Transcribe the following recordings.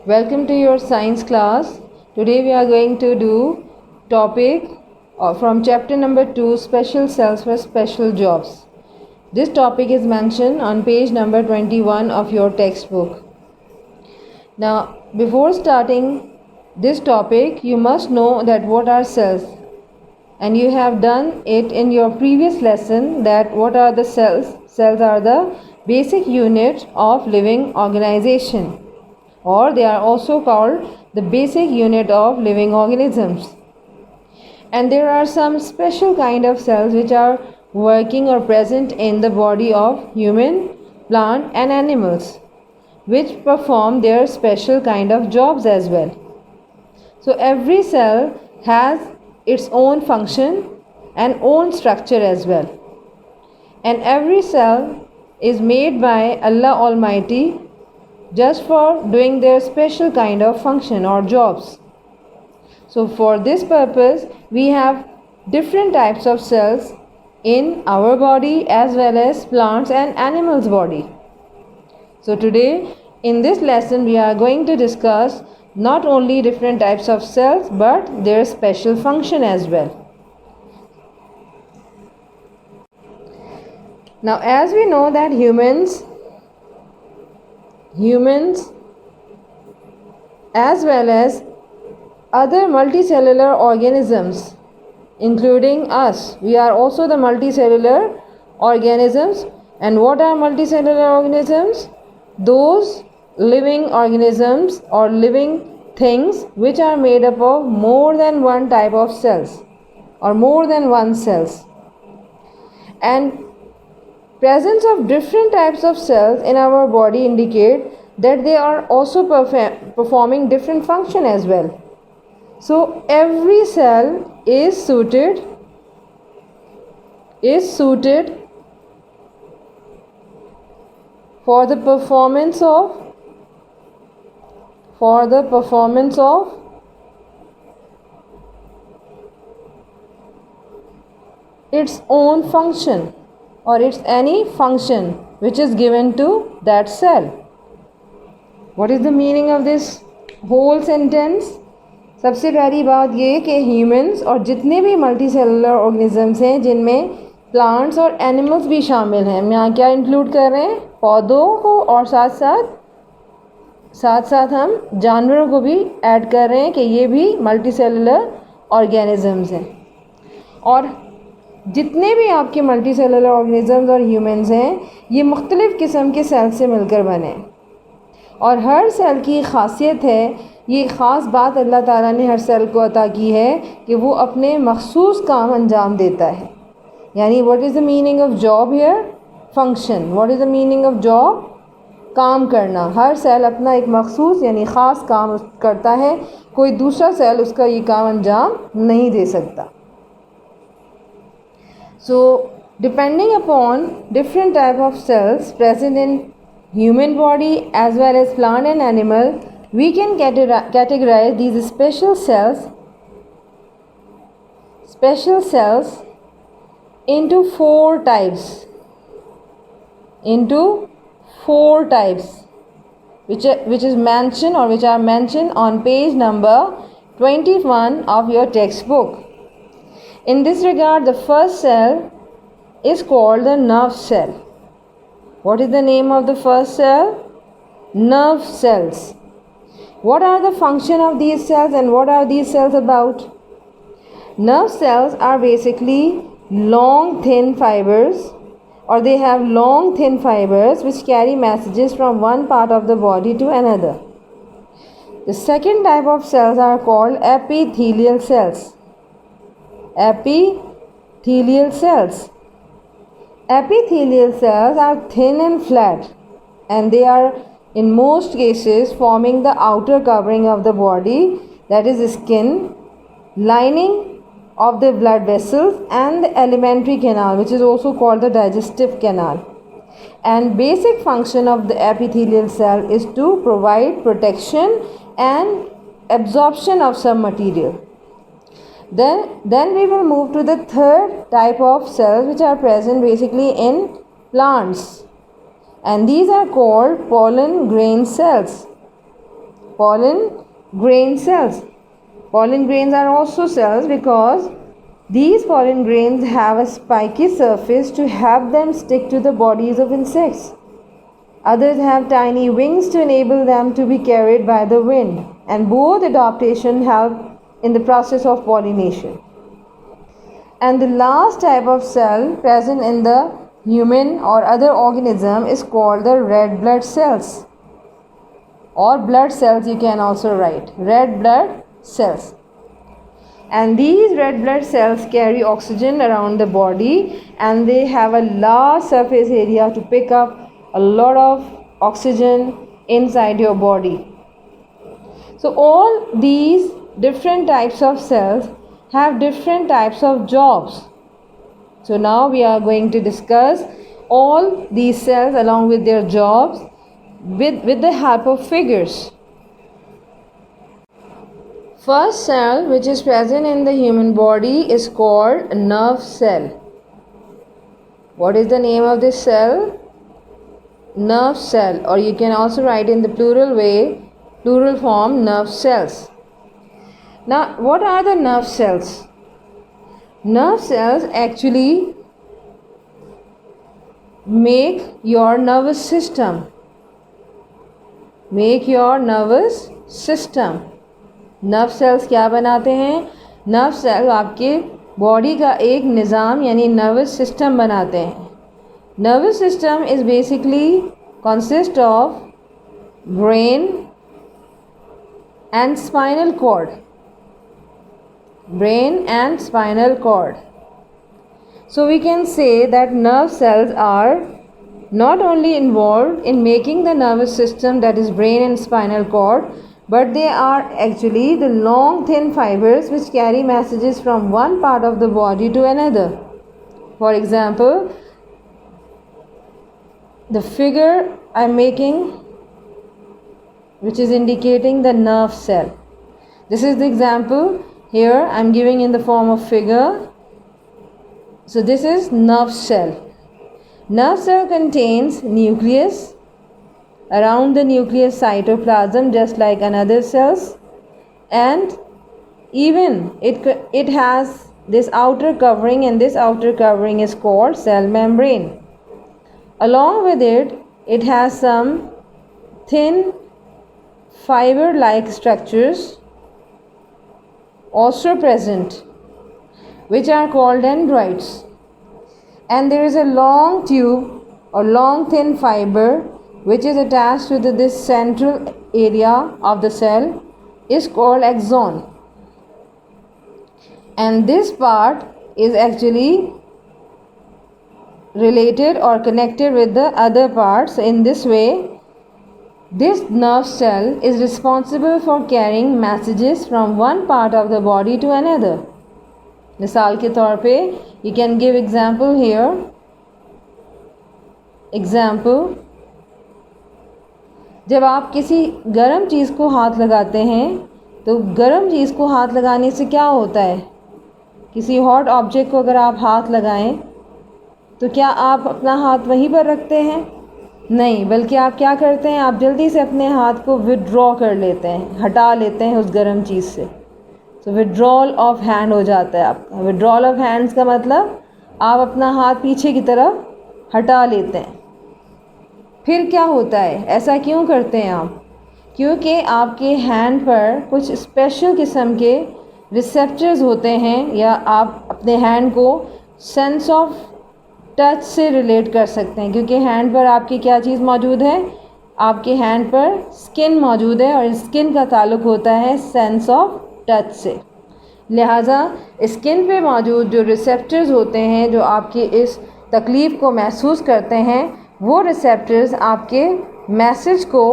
Welcome to your science class. Today we are going to do topic from chapter number 2, special cells for special jobs. This topic is mentioned on page number 21 of your textbook. Now, before starting this topic, you must know that what are cells, and you have done it in your previous lesson that what are the cells. Cells are the basic unit of living organization, or they are also called the basic unit of living organisms. And there are some special kind of cells which are working or present in the body of human, plant and animals, which perform their special kind of jobs as well. So every cell has its own function and own structure as well. And every cell is made by Allah Almighty just for doing their special kind of function or jobs. So for this purpose, we have different types of cells in our body as well as plants and animals' body. So today in this lesson, we are going to discuss not only different types of cells but their special function as well. Now, as we know that humans as well as other multicellular organisms, including us, we are also the multicellular organisms. And what are multicellular organisms? Those living organisms or living things which are made up of more than one type of cells or more than one cells. And presence of different types of cells in our body indicate that they are also performing different function as well. So every cell is suited for the performance of its own function or its any function which is given to that cell. What is the meaning of this whole sentence? सबसे पहली बात ये कि humans और जितने भी multi cellular organisms हैं जिनमें प्लांट्स और एनिमल्स भी शामिल हैं, हम यहाँ क्या इंक्लूड कर रहे हैं? पौधों को, और साथ साथ हम जानवरों को भी ऐड कर रहे हैं कि ये भी मल्टी सेलुलर ऑर्गेनिजम्स हैं. और जितने भी आपके मल्टी सेलुलर ऑर्गेनिजम्स और ह्यूमंस हैं ये मुख्तलिफ़ किस्म के सेल से मिलकर बने, और हर सेल की खासियत है, ये ख़ास बात अल्लाह ताला ने हर सेल को अता की है कि वो अपने मखसूस काम अंजाम देता है. यानी what is the meaning of job here? Function. What is the meaning of job? काम करना. हर सेल अपना एक मखसूस यानी ख़ास काम करता है, कोई दूसरा सेल उसका ये काम अंजाम नहीं दे सकता. So, depending upon different type of cells present in human body as well as plant and animal, we can categorize these special cells into four types, which is mentioned or which are mentioned on page number 21 of your textbook. In this regard, the first cell is called the nerve cell. What is the name of the first cell? Nerve cells. What are the function of these cells and what are these cells about? Nerve cells are basically long thin fibers, or they have long thin fibers which carry messages from one part of the body to another. The second type of cells are called epithelial cells. Epithelial cells are thin and flat, and they are in most cases forming the outer covering of the body, that is skin, lining of the blood vessels and the alimentary canal, which is also called the digestive canal. And basic function of the epithelial cell is to provide protection and absorption of some material. Then we will move to the third type of cells which are present basically in plants, and these are called pollen grain cells. pollen grain cells. Pollen grains are also cells because these pollen grains have a spiky surface to help them stick to the bodies of insects. Others have tiny wings to enable them to be carried by the wind, and both adaptation help in the process of pollination. And the last type of cell present in the human or other organism is called the red blood cells, or blood cells you can also write, red blood cells. And these red blood cells carry oxygen around the body, and they have a large surface area to pick up a lot of oxygen inside your body. So all these different types of cells have different types of jobs. So now we are going to discuss all these cells along with their jobs with the help of figures. First cell which is present in the human body is called a nerve cell. What is the name of this cell? Nerve cell, or you can also write in the plural form, nerve cells. Now, what are the nerve cells? Nerve cells actually make your nervous system. Nerve cells क्या बनाते हैं? Nerve cell आपके body का एक निज़ाम यानी nervous system बनाते हैं. Nervous system is basically consist of brain and spinal cord. So we can say that nerve cells are not only involved in making the nervous system, that is brain and spinal cord, but they are actually the long thin fibers which carry messages from one part of the body to another. For example, the figure I am making, which is indicating the nerve cell. This is the example. Here I am giving in the form of figure. So this is nerve cell. Nerve cell contains nucleus. Around the nucleus cytoplasm, just like another cells, and even it has this outer covering, and this outer covering is called cell membrane. Along with it, it has some thin fiber-like structures also present, which are called dendrites. And there is a long tube or long thin fiber which is attached to this central area of the cell is called axon. And this part is actually related or connected with the other parts. In this way, this nerve cell is responsible for carrying messages from one part of the body to another. मिसाल के तौर पे you can give example here. Example, जब आप किसी गर्म चीज़ को हाथ लगाते हैं तो गर्म चीज़ को हाथ लगाने से क्या होता है? किसी हॉट ऑब्जेक्ट को अगर आप हाथ लगाएं तो क्या आप अपना हाथ वहीं पर रखते हैं? नहीं, बल्कि आप क्या करते हैं? आप जल्दी से अपने हाथ को विड्रॉ कर लेते हैं, हटा लेते हैं उस गर्म चीज़ से. तो विड्रॉल ऑफ हैंड हो जाता है आपका. विड्रॉल ऑफ हैंड्स का मतलब आप अपना हाथ पीछे की तरफ हटा लेते हैं. फिर क्या होता है? ऐसा क्यों करते हैं आप? क्योंकि आपके हैंड पर कुछ स्पेशल किस्म के रिसेप्टर्स होते हैं, या आप अपने हैंड को सेंस ऑफ टच से रिलेट कर सकते हैं. क्योंकि हैंड पर आपकी क्या चीज़ मौजूद है? आपके हैंड पर स्किन मौजूद है, और स्किन का ताल्लुक़ होता है सेंस ऑफ टच से. लिहाजा स्किन पे मौजूद जो रिसेप्टर्स होते हैं जो आपकी इस तकलीफ़ को महसूस करते हैं, वो रिसेप्टर्स आपके मैसेज को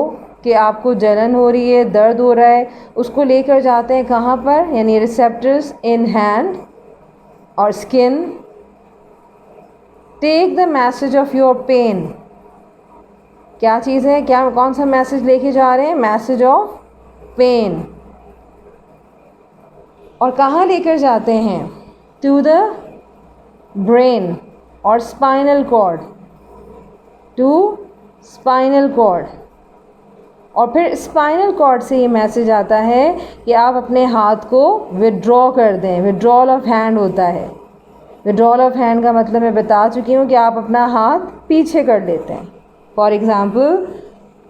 कि आपको जलन हो रही है, दर्द हो रहा है, उसको लेकर जाते हैं कहाँ पर? यानी रिसेप्टर्स इन हैंड और skin take the message of your pain. क्या चीज़ है? क्या कौन सा मैसेज लेके जा रहे हैं? Message of pain. और कहाँ लेकर जाते हैं? टू द ब्रेन और spinal cord. To spinal cord. और फिर स्पाइनल कॉर्ड से ये मैसेज आता है कि आप अपने हाथ को विड्रॉ कर दें। विड्रॉल ऑफ हैंड होता है। विड्रॉल ऑफ हैंड का मतलब मैं बता चुकी हूँ कि आप अपना हाथ पीछे कर लेते हैं। फॉर एग्ज़ाम्पल,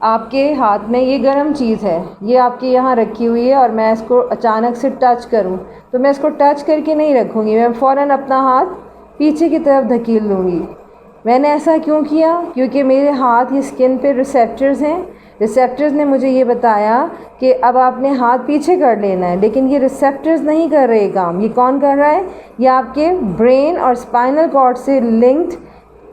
आपके हाथ में ये गर्म चीज़ है, ये आपके यहाँ रखी हुई है और मैं इसको अचानक से टच करूँ तो मैं इसको टच करके नहीं रखूँगी, मैं फ़ौरन अपना हाथ पीछे की तरफ धकेल लूँगी। मैंने ऐसा क्यों किया? क्योंकि मेरे हाथ ये स्किन पे रिसेप्टर्स हैं। रिसेप्टर्स ने मुझे ये बताया कि अब आपने हाथ पीछे कर लेना है, लेकिन ये रिसेप्टर्स नहीं कर रहे काम। ये कौन कर रहा है? ये आपके ब्रेन और स्पाइनल कॉर्ड से लिंक्ड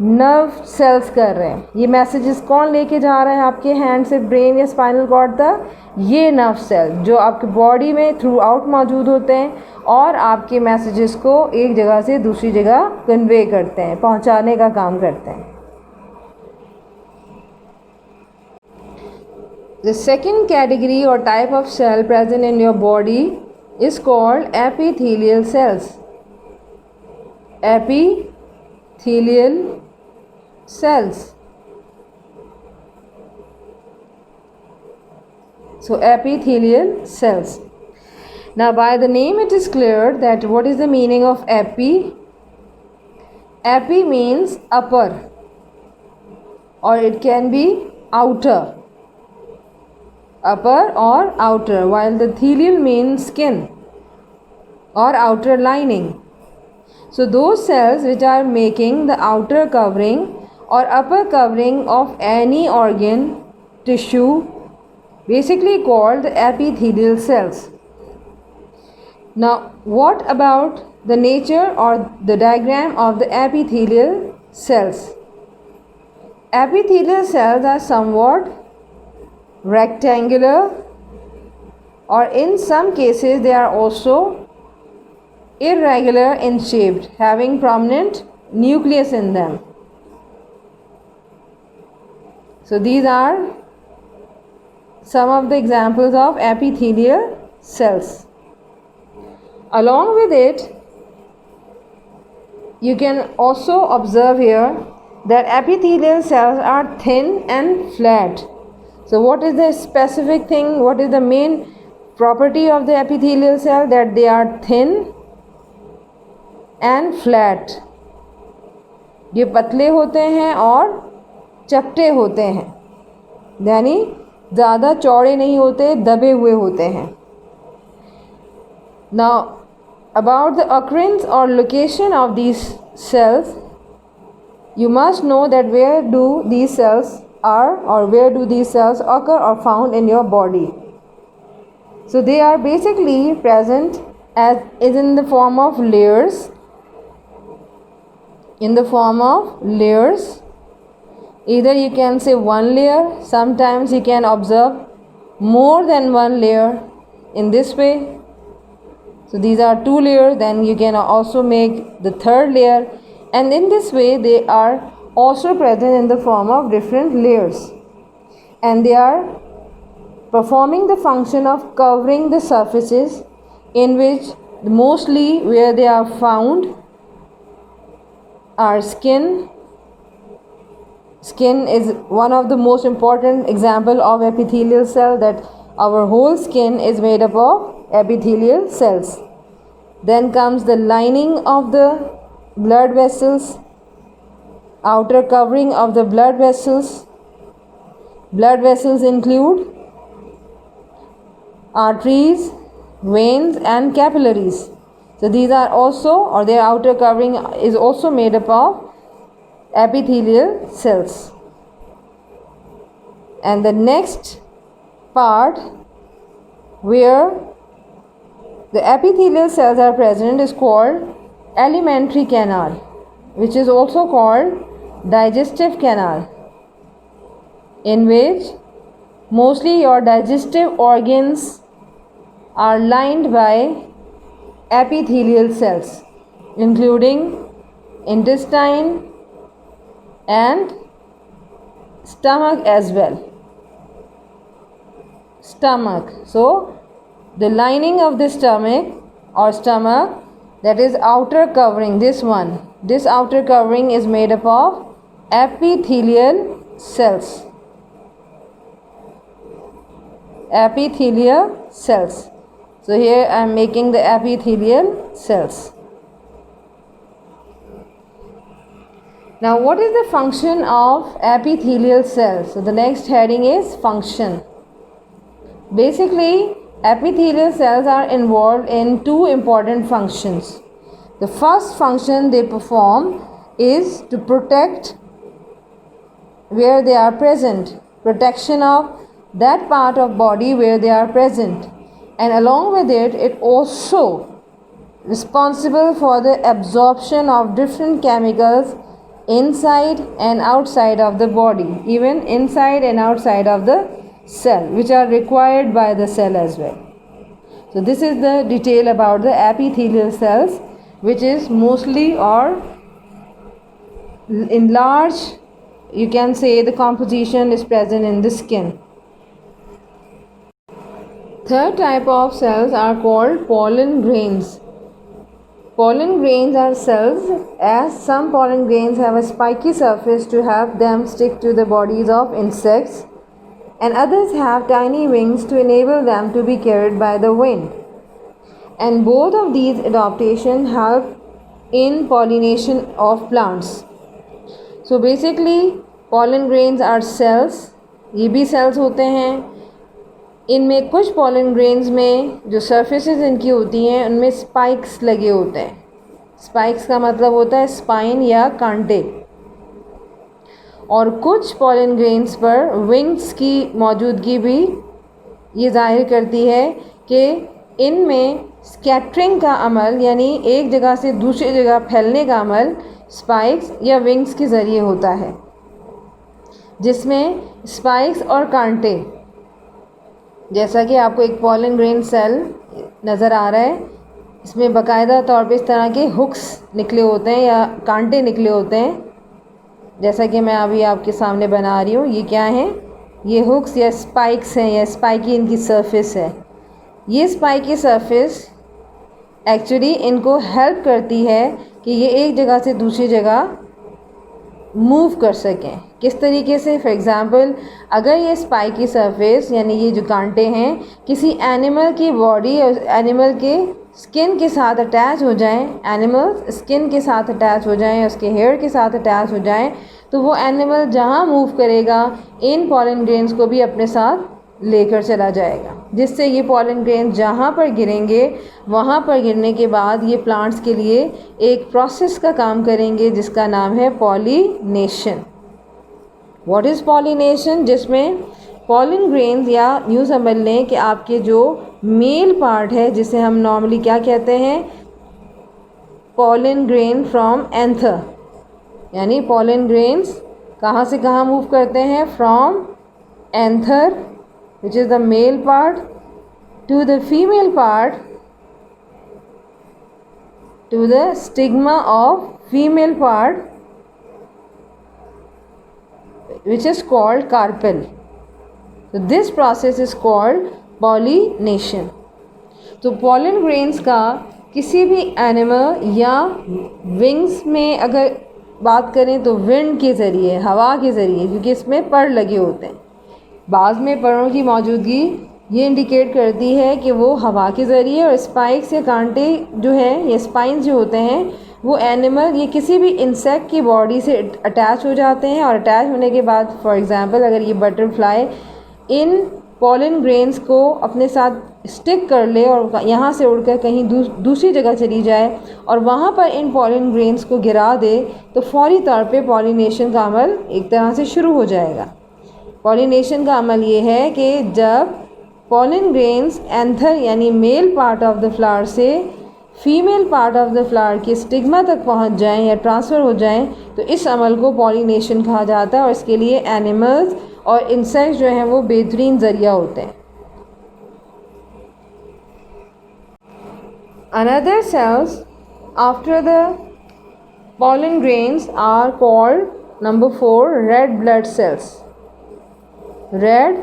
नर्व सेल्स कर रहे हैं। ये मैसेजेस कौन लेके जा रहा है आपके हैंड से ब्रेन या स्पाइनल कॉर्ड तक? ये नर्व सेल जो आपके बॉडी में थ्रू आउट मौजूद होते हैं और आपके मैसेजेस को एक जगह से दूसरी जगह कन्वे करते हैं, पहुंचाने का काम करते हैं। The second category or type of cell present in your body is called epithelial cells. Epithelial cells. So epithelial cells. Now by the name it is clear that what is the meaning of epi? Epi means upper or it can be outer. Upper or outer, while the thelial means skin or outer lining. So those cells which are making the outer covering or upper covering of any organ, tissue, basically called the epithelial cells. Now what about the nature or the diagram of the epithelial cells? Epithelial cells are somewhat rectangular, or in some cases they are also irregular in shape, having prominent nucleus in them. So these are some of the examples of epithelial cells. Along with it, you can also observe here that epithelial cells are thin and flat. So what is the specific thing? What is the main property of the epithelial cell? That they are thin and flat. ये पतले होते हैं और चपटे होते हैं, यानी ज़्यादा चौड़े नहीं होते, दबे हुए होते हैं. Now about the occurrence or location of these cells, you must know that where do these cells are or where do these cells occur or found in your body. So they are basically present as is in the form of layers. In the form of layers, either you can say one layer, sometimes you can observe more than one layer in this way. So these are two layers, then you can also make the third layer, and in this way they are also present in the form of different layers, and they are performing the function of covering the surfaces in which mostly where they are found are skin. Skin is one of the most important example of epithelial cell, that our whole skin is made up of epithelial cells. Then comes the lining of the blood vessels, outer covering of the blood vessels. Blood vessels include arteries, veins and capillaries. So these are also, or their outer covering is also made up of epithelial cells. And the next part where the epithelial cells are present is called alimentary canal, which is also called digestive canal, in which mostly your digestive organs are lined by epithelial cells, including intestine and stomach as well. Stomach. So the lining of the stomach or stomach, that is outer covering, this outer covering is made up of epithelial cells. epithelial cells. So here I am making the epithelial cells. Now what is the function of epithelial cells? So the next heading is function. Basically, epithelial cells are involved in two important functions. The first function they perform is to protect where they are present, protection of that part of body where they are present, and along with it, it also responsible for the absorption of different chemicals inside and outside of the body, even inside and outside of the cell, which are required by the cell as well. So this is the detail about the epithelial cells, which is mostly or in large, you can say the composition is present in the skin. Third type of cells are called pollen grains. Pollen grains are cells, as some pollen grains have a spiky surface to help them stick to the bodies of insects, and others have tiny wings to enable them to be carried by the wind. And both of these adaptations help in pollination of plants. So basically pollen grains are cells, ये भी cells होते हैं. इनमें कुछ pollen grains में जो surfaces इनकी होती हैं उनमें spikes लगे होते हैं. Spikes का मतलब होता है spine या कांटे. और कुछ pollen grains पर wings की मौजूदगी भी ये जाहिर करती है कि इनमें स्कैटरिंग का अमल, यानी एक जगह से दूसरी जगह फैलने का अमल स्पाइक्स या विंग्स के ज़रिए होता है, जिसमें स्पाइक्स और कांटे, जैसा कि आपको एक पॉलन ग्रेन सेल नज़र आ रहा है, इसमें बाकायदा तौर पे इस तरह के हुक्स निकले होते हैं या कांटे निकले होते हैं, जैसा कि मैं अभी आपके सामने बना रही हूँ. ये क्या है? ये हुक्स या स्पाइक्स हैं या स्पाइकी इनकी सरफेस है. ये स्पाइकी सरफेस एक्चुअली इनको हेल्प करती है कि ये एक जगह से दूसरी जगह मूव कर सकें. किस तरीके से? फॉर एग्ज़ाम्पल, अगर ये स्पाइकी सरफेस यानी ये जो कांटे हैं किसी एनिमल की बॉडी और एनिमल के स्किन के साथ अटैच हो जाएं, एनिमल स्किन के साथ अटैच हो जाएं, उसके हेयर के साथ अटैच हो जाएं, तो वो एनिमल जहाँ मूव करेगा इन पॉलन ग्रेन्स को भी अपने साथ लेकर चला जाएगा, जिससे ये पॉलन ग्रेन जहाँ पर गिरेंगे वहाँ पर गिरने के बाद ये प्लांट्स के लिए एक प्रोसेस का काम करेंगे जिसका नाम है पॉलिनेशन. What is pollination? जिसमें पॉलन ग्रेन्स या यूँ समझ लें कि आपके जो मेल पार्ट है, जिसे हम नॉर्मली क्या कहते हैं, पॉलन ग्रेन फ्रॉम एंथर, यानी पॉलन ग्रेन्स कहाँ से कहाँ मूव करते हैं? From anther, which is the male part, to the female part, to the stigma of female part, which is called carpel. So this process is called pollination. तो pollen grains का किसी भी animal या wings में अगर बात करें तो विंड के ज़रिए, हवा के ज़रिए, क्योंकि इसमें पर लगे होते हैं, बाज़ में परों की मौजूदगी ये इंडिकेट करती है कि वो हवा के ज़रिए, और स्पाइक्स या कांटे जो हैं या स्पाइंस जो होते हैं वो एनिमल ये किसी भी इंसेक्ट की बॉडी से अटैच हो जाते हैं, और अटैच होने के बाद फॉर एग्ज़ाम्पल अगर ये बटरफ्लाई इन पॉलन ग्रेन्स को अपने साथ स्टिक कर ले और यहाँ से उड़कर कहीं दूसरी जगह चली जाए और वहाँ पर इन पॉलन ग्रेन्स को गिरा दे, तो फौरी तौर पे पॉलिनेशन का अमल एक तरह से शुरू हो जाएगा. पॉलिनेशन का अमल ये है कि जब पॉलन ग्रेन्स एंथर यानी male part of the flower से female part of the flower के स्टिग्मा तक पहुंच जाएं या ट्रांसफ़र हो जाएं, तो इस अमल को पॉलिनेशन कहा जाता है, और इसके लिए एनिमल्स और इंसेक्ट्स जो हैं वो बेहतरीन ज़रिया होते हैं. Another cells after the pollen grains are called number 4 red blood cells. Red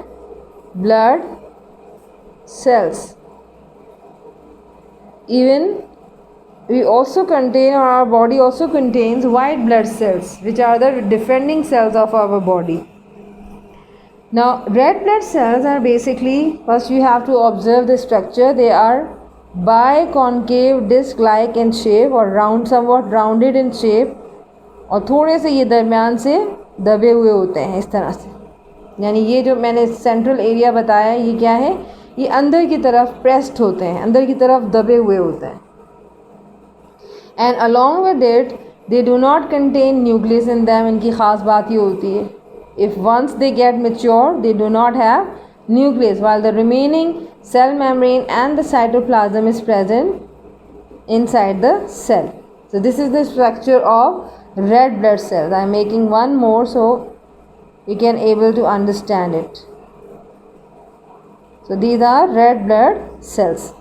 blood cells. Even we also contain, or our body also contains white blood cells, which are the defending cells of our body. Now red blood cells are basically, first you have to observe the structure. They are biconcave disc like in shape or round, somewhat rounded in shape, और थोड़े से ये दरमियान से दबे हुए होते हैं इस तरह से। यानी ये जो मैंने सेंट्रल एरिया बताया ये क्या है, ये अंदर की तरफ प्रेस्ड होते हैं, अंदर की तरफ दबे हुए होते हैं। And along with it they do not contain nucleus in them. इनकी ख़ास बात ये होती है, if once they get mature they do not have nucleus, while the remaining cell membrane and the cytoplasm is present inside the cell. So this is the structure of red blood cells. I am making one more so you can able to understand it. So these are red blood cells.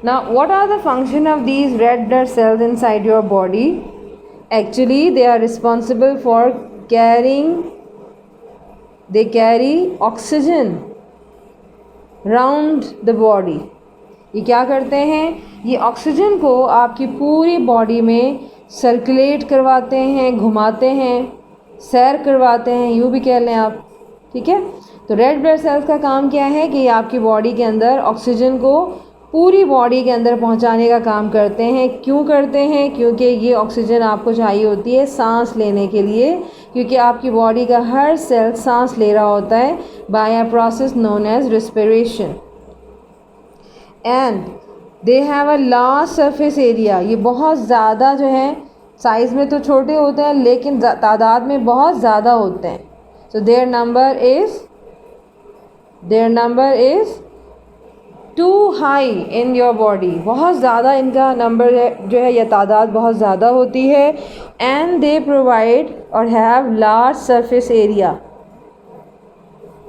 Now what are the function of these red blood cells inside your body? Actually they are responsible for carrying, they carry oxygen round the body. ये क्या करते हैं, ये oxygen को आपकी पूरी body में circulate करवाते हैं, घुमाते हैं, सैर करवाते हैं, यूँ भी कह लें आप, ठीक है। तो रेड ब्लड सेल्स का काम क्या है कि आपकी बॉडी के अंदर ऑक्सीजन को पूरी बॉडी के अंदर पहुंचाने का काम करते हैं। क्यों करते हैं, क्योंकि ये ऑक्सीजन आपको चाहिए होती है सांस लेने के लिए, क्योंकि आपकी बॉडी का हर सेल सांस ले रहा होता है by a process known as respiration. And they have a large surface area. ये बहुत ज़्यादा जो है साइज़ में तो छोटे होते हैं लेकिन तादाद में बहुत ज़्यादा होते हैं। So their number is too high in your body. बहुत ज़्यादा इनका नंबर जो है या तादाद बहुत ज़्यादा होती है। एंड दे प्रोवाइड और हैव लार्ज सरफेस एरिया।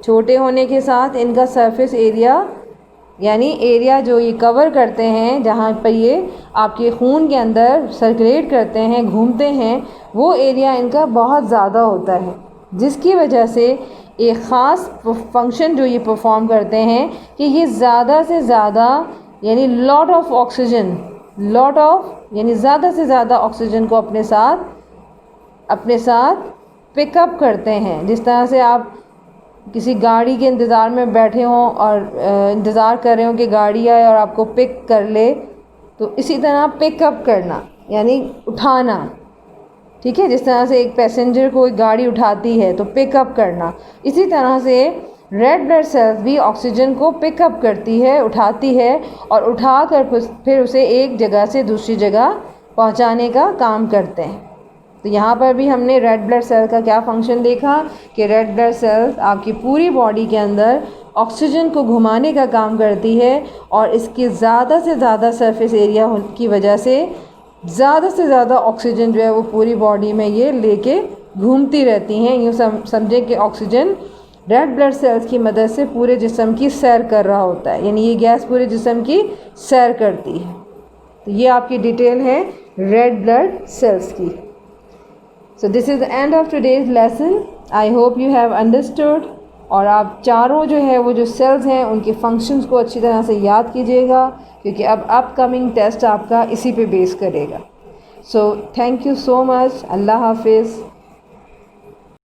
छोटे होने के साथ इनका सरफेस एरिया यानी एरिया जो ये कवर करते हैं, जहाँ पर ये आपके खून के अंदर सर्कुलेट करते हैं, घूमते हैं, वो एरिया इनका बहुत ज़्यादा होता है, जिसकी वजह से एक ख़ास फंक्शन जो ये परफॉर्म करते हैं कि ये ज़्यादा से ज़्यादा यानी लॉट ऑफ ऑक्सीजन, यानी ज़्यादा से ज़्यादा ऑक्सीजन को अपने साथ पिकअप करते हैं। जिस तरह से आप किसी गाड़ी के इंतज़ार में बैठे हों और इंतज़ार कर रहे हो कि गाड़ी आए और आपको पिक कर ले, तो इसी तरह पिकअप करना यानी उठाना, ठीक है। जिस तरह से एक पैसेंजर को एक गाड़ी उठाती है तो पिकअप करना, इसी तरह से रेड ब्लड सेल्स भी ऑक्सीजन को पिकअप करती है, उठाती है और उठाकर फिर उसे एक जगह से दूसरी जगह पहुंचाने का काम करते हैं। तो यहाँ पर भी हमने रेड ब्लड सेल का क्या फंक्शन देखा कि रेड ब्लड सेल्स आपकी पूरी बॉडी के अंदर ऑक्सीजन को घुमाने का काम करती है और इसकी ज़्यादा से ज़्यादा सरफेस एरिया की वजह से ज़्यादा से ज़्यादा ऑक्सीजन जो है वो पूरी बॉडी में ये लेके घूमती रहती हैं। यूँ समझें कि ऑक्सीजन रेड ब्लड सेल्स की मदद से पूरे जिस्म की सैर कर रहा होता है, यानी ये गैस पूरे जिस्म की सैर करती है। तो ये आपकी डिटेल है रेड ब्लड सेल्स की। So this is the end of today's lesson. I hope you have understood. और आप चारों जो है वो जो सेल्स हैं उनके फंक्शंस को अच्छी तरह से याद कीजिएगा, क्योंकि अब अपकमिंग टेस्ट आपका इसी पे बेस करेगा। So thank you so much. अल्लाह हाफिज़।